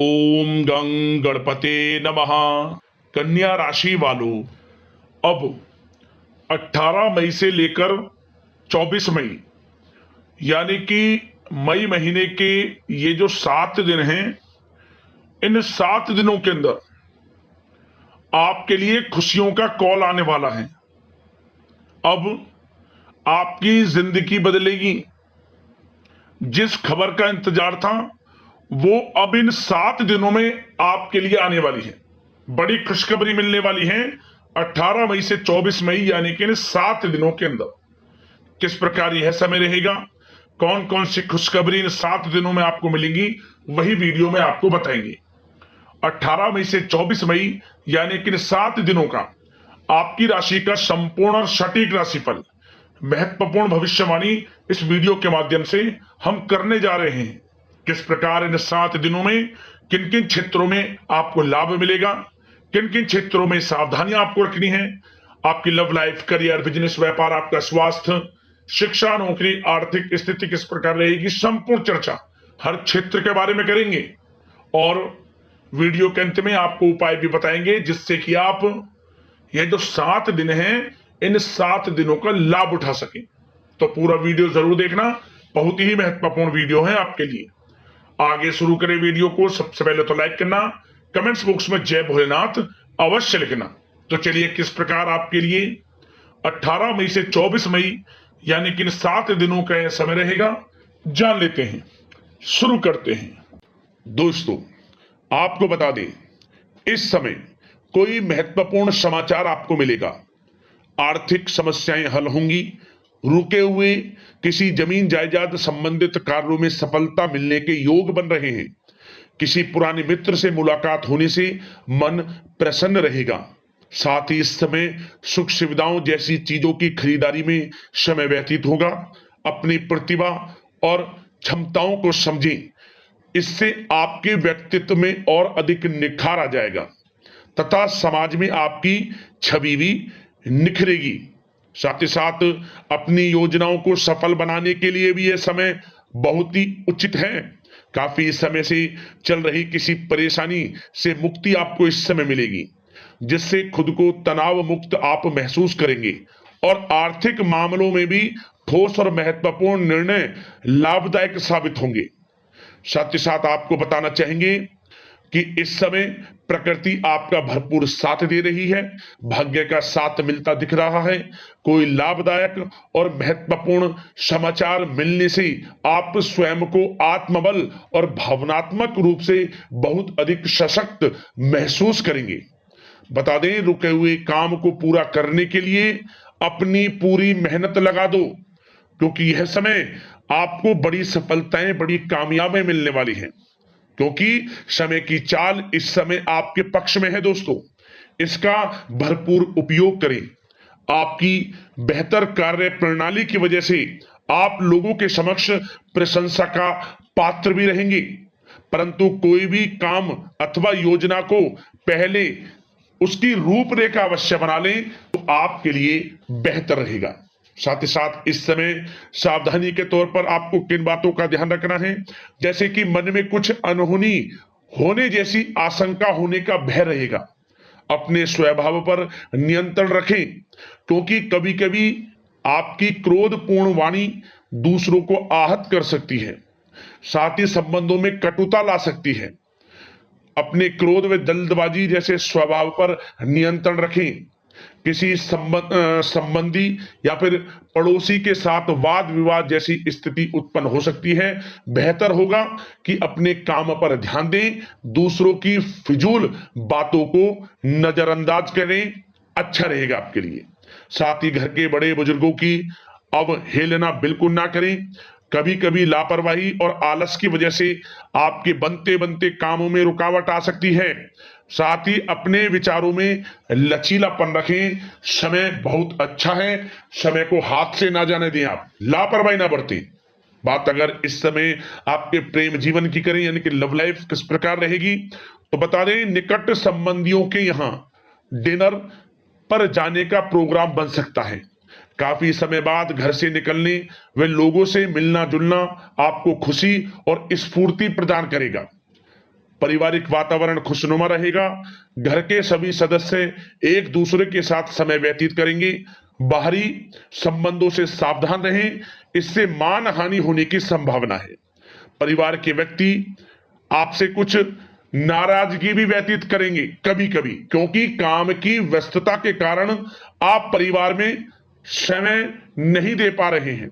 ओम गं गणपते नमः। कन्या राशि वालों, अब 18 मई से लेकर 24 मई यानी कि मई महीने के ये जो 7 दिन हैं, इन 7 दिनों के अंदर आपके लिए खुशियों का कॉल आने वाला है। अब आपकी जिंदगी बदलेगी। जिस खबर का इंतजार था वो अब इन 7 दिनों में आपके लिए आने वाली है। बड़ी खुशखबरी मिलने वाली है 18 मई से 24 मई यानी कि इन 7 दिनों के अंदर। किस प्रकार यह समय रहेगा, कौन कौन सी खुशखबरी इन 7 दिनों में आपको मिलेंगी, वही वीडियो में आपको बताएंगे। 18 मई से 24 मई यानी कि इन 7 दिनों का आपकी राशि का संपूर्ण और सटीक राशिफल, महत्वपूर्ण भविष्यवाणी इस वीडियो के माध्यम से हम करने जा रहे हैं। किस प्रकार इन 7 दिनों में किन किन क्षेत्रों में आपको लाभ मिलेगा, किन किन क्षेत्रों में सावधानियां आपको रखनी है, आपकी लव लाइफ, करियर, बिजनेस, व्यापार, आपका स्वास्थ्य, शिक्षा, नौकरी, आर्थिक स्थिति किस प्रकार रहेगी, संपूर्ण चर्चा हर क्षेत्र के बारे में करेंगे। और वीडियो के अंत में आपको उपाय भी बताएंगे जिससे कि आप ये जो 7 दिन हैं, इन 7 दिनों का लाभ उठा सकें। तो पूरा वीडियो जरूर देखना, बहुत ही महत्वपूर्ण वीडियो है आपके लिए। आगे शुरू करें वीडियो को। सबसे पहले तो लाइक करना, कमेंट्स बॉक्स में जय भोलेनाथ अवश्य लिखना। तो चलिए किस प्रकार आपके लिए 18 मई से 24 मई यानी कि इन 7 दिनों का यह समय रहेगा, जान लेते हैं। शुरू करते हैं। दोस्तों, आपको बता दें, इस समय कोई महत्वपूर्ण समाचार आपको मिलेगा। आर्थिक समस्याएं हल होंगी। रुके हुए किसी जमीन जायदाद संबंधित कार्यों में सफलता मिलने के योग बन रहे हैं। किसी पुराने मित्र से मुलाकात होने से मन प्रसन्न रहेगा। साथ ही इस समय सुख सुविधाओं जैसी चीजों की खरीदारी में समय व्यतीत होगा। अपनी प्रतिभा और क्षमताओं को समझें, इससे आपके व्यक्तित्व में और अधिक निखार आ जाएगा तथा समाज में आपकी छवि भी निखरेगी। साथ ही साथ अपनी योजनाओं को सफल बनाने के लिए भी यह समय बहुत ही उचित है। काफी समय से चल रही किसी परेशानी से मुक्ति आपको इस समय मिलेगी, जिससे खुद को तनाव मुक्त आप महसूस करेंगे और आर्थिक मामलों में भी ठोस और महत्वपूर्ण निर्णय लाभदायक साबित होंगे। साथ ही साथ आपको बताना चाहेंगे कि इस समय प्रकृति आपका भरपूर साथ दे रही है। भाग्य का साथ मिलता दिख रहा है। कोई लाभदायक और महत्वपूर्ण समाचार मिलने से आप स्वयं को आत्मबल और भावनात्मक रूप से बहुत अधिक सशक्त महसूस करेंगे। बता दें, रुके हुए काम को पूरा करने के लिए अपनी पूरी मेहनत लगा दो, क्योंकि यह समय आपको बड़ी सफलताएं, बड़ी कामयाबियां मिलने वाली हैं। क्योंकि समय की चाल इस समय आपके पक्ष में है दोस्तों, इसका भरपूर उपयोग करें। आपकी बेहतर कार्य प्रणाली की वजह से आप लोगों के समक्ष प्रशंसा का पात्र भी रहेंगे। परंतु कोई भी काम अथवा योजना को पहले उसकी रूपरेखा अवश्य बना लें तो आपके लिए बेहतर रहेगा। साथ ही साथ इस समय सावधानी के तौर पर आपको किन बातों का ध्यान रखना है, जैसे कि मन में कुछ अनहोनी होने जैसी आशंका होने का भय रहेगा। अपने स्वभाव पर नियंत्रण रखें, क्योंकि कभी कभी आपकी क्रोधपूर्ण वाणी दूसरों को आहत कर सकती है, साथ ही संबंधों में कटुता ला सकती है। अपने क्रोध व जल्दबाजी जैसे स्वभाव पर नियंत्रण रखें। किसी संबंधी या फिर पड़ोसी के साथ वाद विवाद जैसी स्थिति उत्पन्न हो सकती है। बेहतर होगा कि अपने काम पर ध्यान दें, दूसरों की फिजूल बातों को नजरअंदाज करें, अच्छा रहेगा आपके लिए। साथ ही घर के बड़े बुजुर्गों की अवहेलना बिल्कुल ना करें। कभी कभी लापरवाही और आलस की वजह से आपके बनते बनते कामों में रुकावट आ सकती है। साथ ही अपने विचारों में लचीलापन रखें। समय बहुत अच्छा है, समय को हाथ से ना जाने दें, आप लापरवाही ना बरतें। बात अगर इस समय आपके प्रेम जीवन की करें, यानी कि लव लाइफ किस प्रकार रहेगी, तो बता दें, निकट संबंधियों के यहाँ डिनर पर जाने का प्रोग्राम बन सकता है। काफी समय बाद घर से निकलने व लोगों से मिलना जुलना आपको खुशी और स्फूर्ति प्रदान करेगा। पारिवारिक वातावरण खुशनुमा रहेगा। घर के सभी सदस्य एक दूसरे के साथ समय व्यतीत करेंगे। बाहरी संबंधों से सावधान रहें, इससे मान हानि होने की संभावना है। परिवार के व्यक्ति आपसे कुछ नाराजगी भी व्यतीत करेंगे कभी कभी, क्योंकि काम की व्यस्तता के कारण आप परिवार में समय नहीं दे पा रहे हैं।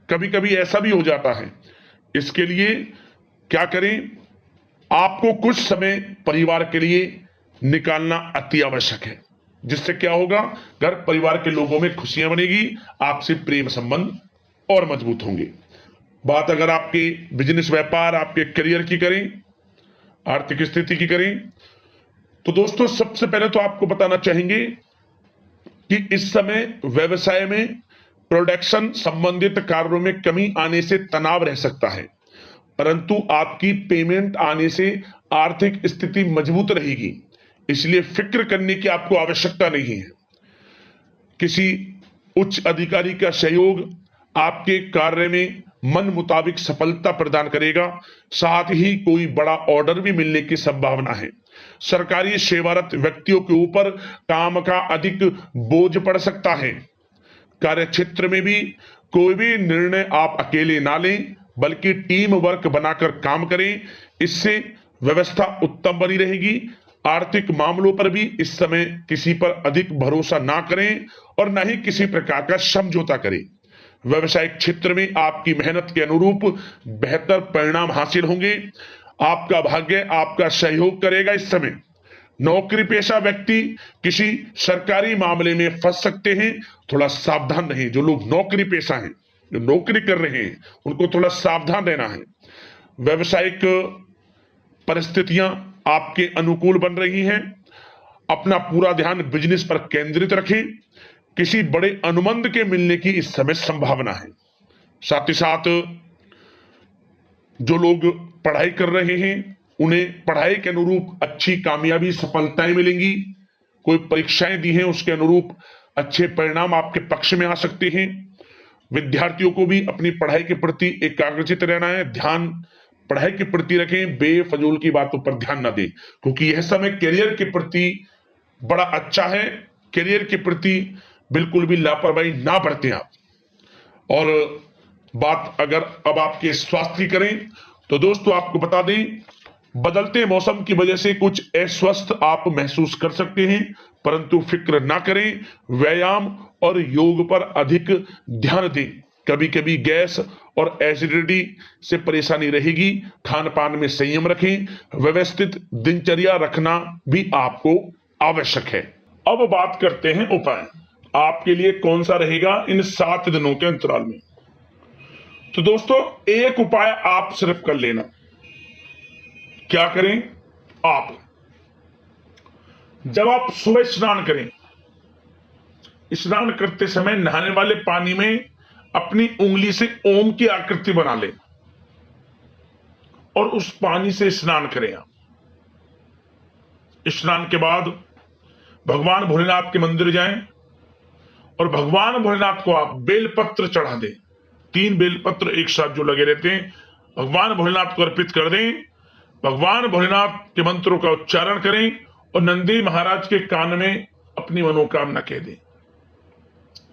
कभी कभी ऐसा भी हो जाता है। इसके लिए क्या करें, आपको कुछ समय परिवार के लिए निकालना अति आवश्यक है, जिससे क्या होगा, घर परिवार के लोगों में खुशियां बनेगी, आपसे प्रेम संबंध और मजबूत होंगे। बात अगर आपके बिजनेस व्यापार, आपके करियर की करें, आर्थिक स्थिति की करें, तो दोस्तों सबसे पहले तो आपको बताना चाहेंगे कि इस समय व्यवसाय में प्रोडक्शन संबंधित कार्यों में कमी आने से तनाव रह सकता है, परंतु आपकी पेमेंट आने से आर्थिक स्थिति मजबूत रहेगी, इसलिए फिक्र करने की आपको आवश्यकता नहीं है। किसी उच्च अधिकारी का सहयोग आपके कार्य में मन मुताबिक सफलता प्रदान करेगा। साथ ही कोई बड़ा ऑर्डर भी मिलने की संभावना है। सरकारी सेवारत व्यक्तियों के ऊपर काम का अधिक बोझ पड़ सकता है। कार्य क्षेत्र में भी कोई भी निर्णय आप अकेले ना लें, बल्कि टीम वर्क बनाकर काम करें, इससे व्यवस्था उत्तम बनी रहेगी। आर्थिक मामलों पर भी इस समय किसी पर अधिक भरोसा ना करें और न ही किसी प्रकार का समझौता करें। व्यवसायिक क्षेत्र में आपकी मेहनत के अनुरूप बेहतर परिणाम हासिल होंगे। आपका भाग्य आपका सहयोग करेगा। इस समय नौकरी पेशा व्यक्ति किसी सरकारी मामले में फंस सकते हैं, थोड़ा सावधान रहें। जो लोग नौकरी पेशा हैं, जो नौकरी कर रहे हैं, उनको थोड़ा सावधान रहना है। व्यवसायिक परिस्थितियां आपके अनुकूल बन रही हैं। अपना पूरा ध्यान बिजनेस पर केंद्रित रखें। किसी बड़े अनुबंध के मिलने की इस समय संभावना है। साथ ही साथ जो लोग पढ़ाई कर रहे हैं, उन्हें पढ़ाई के अनुरूप अच्छी कामयाबी सफलताएं मिलेंगी। कोई परीक्षाएं दी हैं, उसके अनुरूप अच्छे परिणाम आपके पक्ष में आ सकते हैं। विद्यार्थियों को भी अपनी पढ़ाई के प्रति एकाग्रचित रहना है। ध्यान पढ़ाई के प्रति रखें, बेफजूल की बातों पर ध्यान न दें, क्योंकि यह समय करियर के प्रति बड़ा अच्छा है। करियर के प्रति बिल्कुल भी लापरवाही ना बरतें आप। और बात अगर अब आपके स्वास्थ्य की करें, तो दोस्तों आपको बता दें, बदलते मौसम की वजह से कुछ अस्वस्थ आप महसूस कर सकते हैं, परंतु फिक्र ना करें। व्यायाम और योग पर अधिक ध्यान दें। कभी कभी गैस और एसिडिटी से परेशानी रहेगी। खान पान में संयम रखें। व्यवस्थित दिनचर्या रखना भी आपको आवश्यक है। अब बात करते हैं उपाय, आपके लिए कौन सा रहेगा इन 7 दिनों के अंतराल में। तो दोस्तों एक उपाय आप सिर्फ कर लेना। क्या करें, आप जब आप सुबह स्नान करें, स्नान करते समय नहाने वाले पानी में अपनी उंगली से ओम की आकृति बना लें और उस पानी से स्नान करें। आप स्नान के बाद भगवान भोलेनाथ के मंदिर जाएं और भगवान भोलेनाथ को आप बेलपत्र चढ़ा दें। 3 बेलपत्र एक साथ जो लगे रहते हैं, भगवान भोलेनाथ को अर्पित कर दें। भगवान भोलेनाथ के मंत्रों का उच्चारण करें और नंदी महाराज के कान में अपनी मनोकामना कह दें।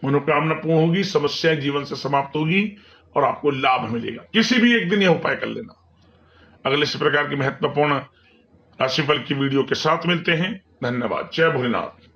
मनोकामना पूर्ण होगी, समस्याएं जीवन से समाप्त होगी और आपको लाभ मिलेगा। किसी भी एक दिन यह उपाय कर लेना। अगले इस प्रकार की महत्वपूर्ण राशिफल की वीडियो के साथ मिलते हैं। धन्यवाद। जय भोलेनाथ।